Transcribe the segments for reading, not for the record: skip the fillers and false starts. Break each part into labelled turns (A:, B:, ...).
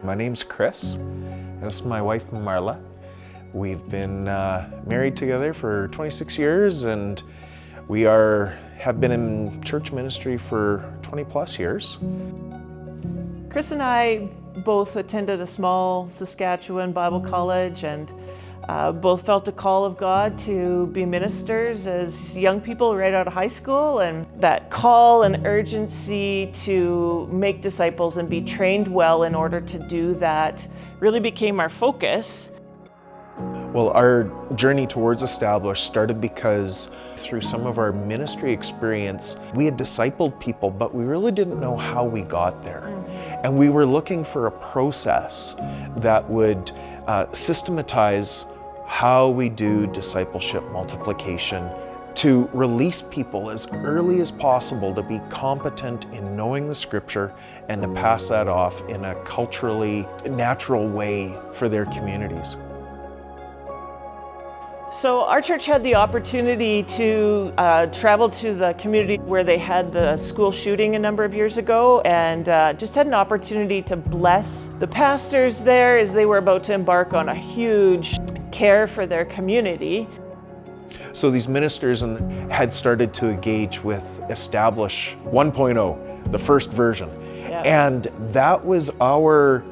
A: My name's Chris. This is my wife, Marla. We've been married together for 26 years, and we have been in church ministry for 20 plus years.
B: Chris and I both attended a small Saskatchewan Bible college and both felt a call of God to be ministers as young people right out of high school, and that call and urgency to make disciples and be trained well in order to do that really became our focus.
A: Well, our journey towards Established started because through some of our ministry experience, we had discipled people, but we really didn't know how we got there. And we were looking for a process that would systematize how we do discipleship multiplication to release people as early as possible to be competent in knowing the scripture and to pass that off in a culturally natural way for their communities.
B: So our church had the opportunity to travel to the community where they had the school shooting a number of years ago, and just had an opportunity to bless the pastors there as they were about to embark on a huge care for their community.
A: So these ministers had started to engage with Establish 1.0, the first version.
B: Yeah.
A: And that was our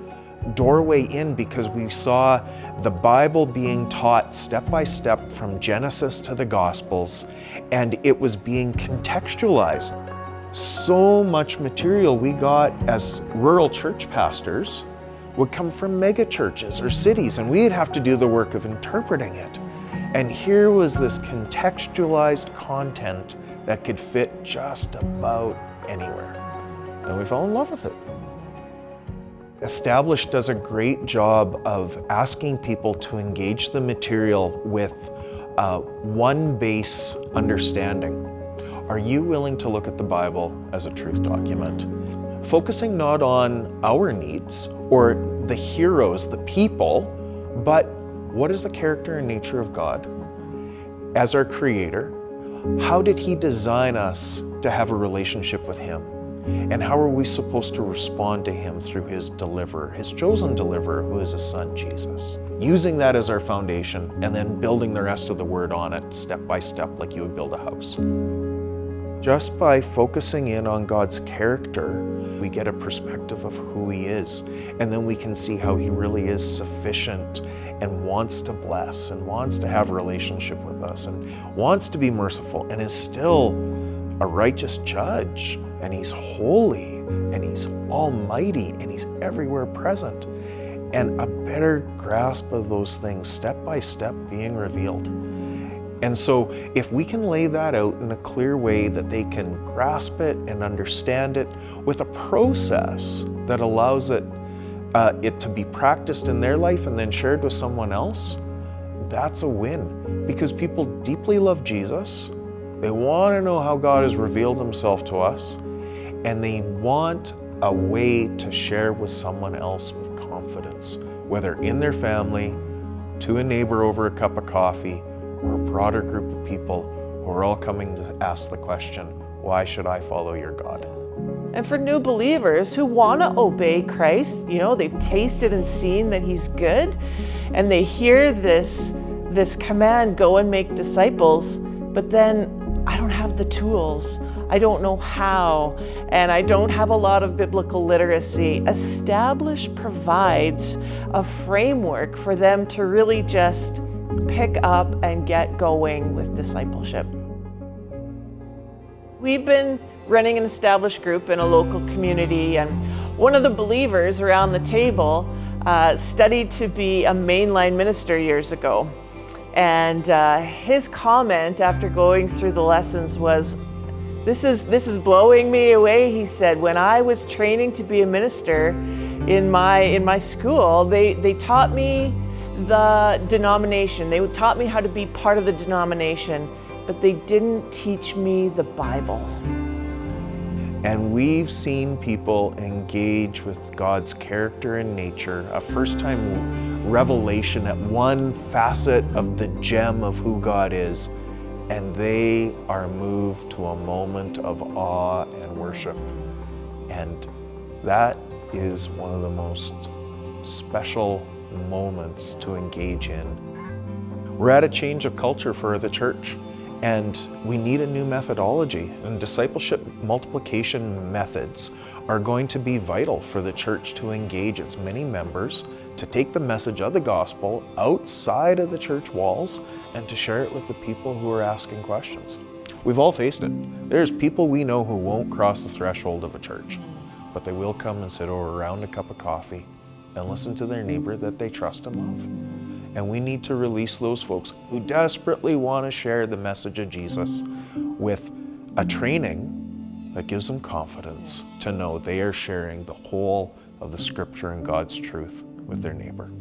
A: doorway in, because we saw the Bible being taught step by step from Genesis to the Gospels, and it was being contextualized. So much material we got as rural church pastors would come from mega churches or cities, and we'd have to do the work of interpreting it. And here was this contextualized content that could fit just about anywhere. And we fell in love with it. Established does a great job of asking people to engage the material with one base understanding. Are you willing to look at the Bible as a truth document? Focusing not on our needs or the heroes, the people, but what is the character and nature of God? As our Creator, how did He design us to have a relationship with Him? And how are we supposed to respond to Him through His deliverer, His chosen deliverer, who is His Son, Jesus? Using that as our foundation and then building the rest of the Word on it step by step like you would build a house. Just by focusing in on God's character, we get a perspective of who He is. And then we can see how He really is sufficient and wants to bless and wants to have a relationship with us and wants to be merciful and is still a righteous judge. And He's holy, and He's almighty, and He's everywhere present. And a better grasp of those things, step by step, being revealed. And so if we can lay that out in a clear way that they can grasp it and understand it with a process that allows it to be practiced in their life and then shared with someone else, that's a win. Because people deeply love Jesus. They want to know how God has revealed Himself to us, and they want a way to share with someone else with confidence, whether in their family, to a neighbor over a cup of coffee, or a broader group of people who are all coming to ask the question, why should I follow your God?
B: And for new believers who want to obey Christ, they've tasted and seen that He's good, and they hear this command, go and make disciples, but then I don't have the tools. I don't know how, and I don't have a lot of biblical literacy. Established provides a framework for them to really just pick up and get going with discipleship. We've been running an established group in a local community, and one of the believers around the table studied to be a mainline minister years ago. And his comment after going through the lessons was, this is blowing me away. He said, when I was training to be a minister in my school, they taught me the denomination. They taught me how to be part of the denomination, but they didn't teach me the Bible.
A: And we've seen people engage with God's character and nature, a first-time revelation at one facet of the gem of who God is, and they are moved to a moment of awe and worship. And that is one of the most special moments to engage in. We're at a change of culture for the church, and we need a new methodology, and discipleship multiplication methods are going to be vital for the church to engage its many members, to take the message of the gospel outside of the church walls and to share it with the people who are asking questions. We've all faced it. There's people we know who won't cross the threshold of a church, but they will come and sit over around a cup of coffee and listen to their neighbor that they trust and love. And we need to release those folks who desperately want to share the message of Jesus with a training that gives them confidence to know they are sharing the whole of the scripture and God's truth with their neighbor.